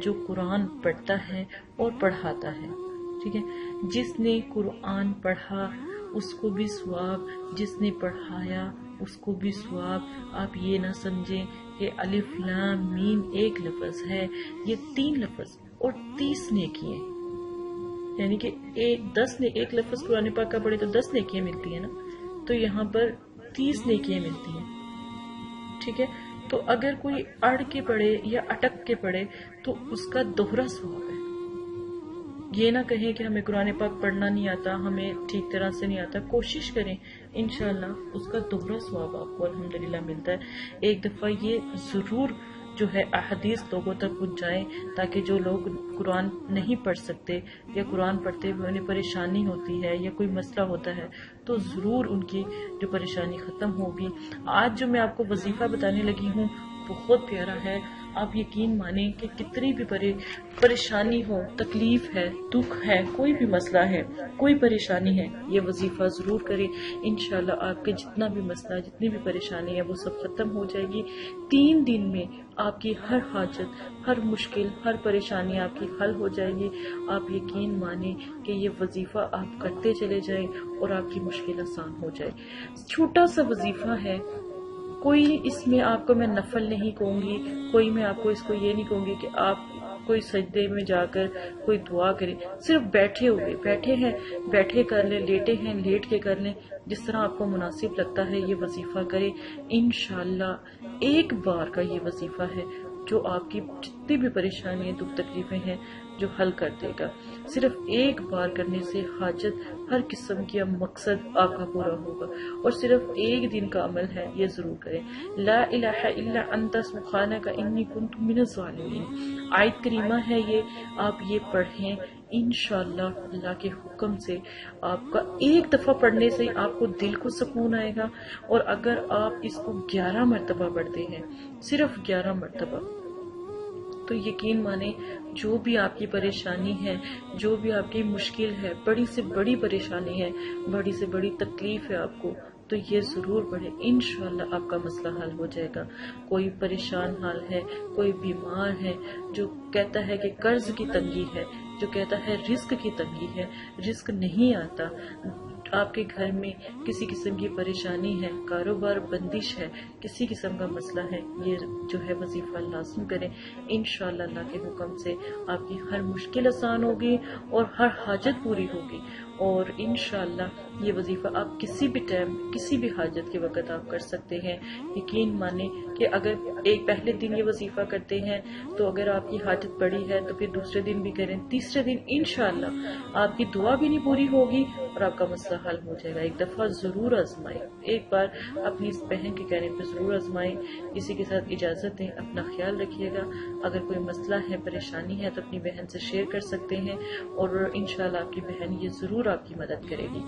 جو قرآن پڑھتا ہے اور پڑھاتا ہے. ٹھیک ہے، جس نے قرآن پڑھا اس کو بھی ثواب، جس نے پڑھایا اس کو بھی ثواب. آپ یہ نہ سمجھیں کہ الف لام میم ایک لفظ ہے، یہ 3 لفظ اور 30 نیکیاں، یعنی کہ 10 نے ایک لفظ قرآن پاک کا پڑھے تو 10 نیکیاں ملتی ہیں نا، تو یہاں پر 30 نیکیاں ملتی ہیں. ٹھیک ہے، تو اگر کوئی اڑ کے پڑھے یا اٹک کے پڑھے تو اس کا دوہرا ثواب ہے. یہ نہ کہیں کہ ہمیں قرآن پاک پڑھنا نہیں آتا، ہمیں ٹھیک طرح سے نہیں آتا. کوشش کریں، انشاءاللہ اس کا دوہرا ثواب آپ کو الحمدللہ ملتا ہے. ایک دفعہ یہ ضرور جو ہے احادیث لوگوں تک پہنچائیں تاکہ جو لوگ قرآن نہیں پڑھ سکتے یا قرآن پڑھتے ہوئے انہیں پریشانی ہوتی ہے یا کوئی مسئلہ ہوتا ہے تو ضرور ان کی جو پریشانی ختم ہوگی. آج جو میں آپ کو وظیفہ بتانے لگی ہوں بہت پیارا ہے. آپ یقین مانیں کہ کتنی بھی پریشانی ہو، تکلیف ہے، دکھ ہے، کوئی بھی مسئلہ ہے، کوئی پریشانی ہے، یہ وظیفہ ضرور کریں. انشاءاللہ آپ کے جتنا بھی مسئلہ، جتنی بھی پریشانی ہے وہ سب ختم ہو جائے گی. 3 دن میں آپ کی ہر حاجت، ہر مشکل، ہر پریشانی آپ کی حل ہو جائے گی. آپ یقین مانیں کہ یہ وظیفہ آپ کرتے چلے جائیں اور آپ کی مشکل آسان ہو جائے. چھوٹا سا وظیفہ ہے، کوئی اس میں آپ کو میں نفل نہیں کہوں گی، کوئی میں آپ کو اس کو یہ نہیں کہوں گی کہ آپ کوئی سجدے میں جا کر کوئی دعا کریں. صرف بیٹھے ہیں بیٹھے کر لیں، لیٹے ہیں لیٹ کے کر لیں، جس طرح آپ کو مناسب لگتا ہے یہ وظیفہ کریں. انشاءاللہ ایک بار کا یہ وظیفہ ہے جو آپ کی جتنی بھی پریشانیاں، دکھ تکلیفیں ہیں جو حل کر دے گا. صرف ایک بار کرنے سے حاجت، ہر قسم کی مقصد آپ کا پورا ہوگا. اور صرف ایک دن کا عمل ہے، یہ ضرور کریں. لا الہ الا انت سبحانک انی کنت من الظالمین آیت کریمہ ہے یہ. آپ یہ پڑھیں انشاءاللہ اللہ کے حکم سے. آپ کا ایک دفعہ پڑھنے سے آپ کو دل کو سکون آئے گا. اور اگر آپ اس کو 11 مرتبہ پڑھتے ہیں، صرف 11 مرتبہ، تو یقین مانیں جو بھی آپ کی پریشانی ہے، جو بھی آپ کی مشکل ہے، بڑی سے بڑی پریشانی ہے، بڑی سے بڑی تکلیف ہے آپ کو، تو یہ ضرور پڑھیں. انشاءاللہ آپ کا مسئلہ حل ہو جائے گا. کوئی پریشان حال ہے، کوئی بیمار ہے، جو کہتا ہے کہ قرض کی تنگی ہے، جو کہتا ہے رزق کی تنگی ہے، رزق نہیں آتا، آپ کے گھر میں کسی قسم کی پریشانی ہے، کاروبار بندش ہے، کسی قسم کا مسئلہ ہے، یہ جو ہے وظیفہ لازم کریں. انشاءاللہ اللہ کے حکم سے آپ کی ہر مشکل آسان ہوگی اور ہر حاجت پوری ہوگی. اور انشاءاللہ یہ وظیفہ آپ کسی بھی ٹائم، کسی بھی حاجت کے وقت آپ کر سکتے ہیں. یقین مانیں کہ اگر ایک پہلے دن یہ وظیفہ کرتے ہیں تو اگر آپ کی حاجت بڑی ہے تو پھر دوسرے دن بھی کریں، تیسرے دن انشاءاللہ آپ کی دعا بھی نہیں پوری ہوگی اور آپ کا مسئلہ حل ہو جائے گا. ایک دفعہ ضرور آزمائیں، ایک بار اپنی اس بہن کے کہنے پہ ضرور آزمائیں. اسی کے ساتھ اجازت دیں، اپنا خیال رکھیے گا. اگر کوئی مسئلہ ہے، پریشانی ہے تو اپنی بہن سے شیئر کر سکتے ہیں اور انشاءاللہ آپ کی بہن یہ ضرور آپ کی مدد کرے گی.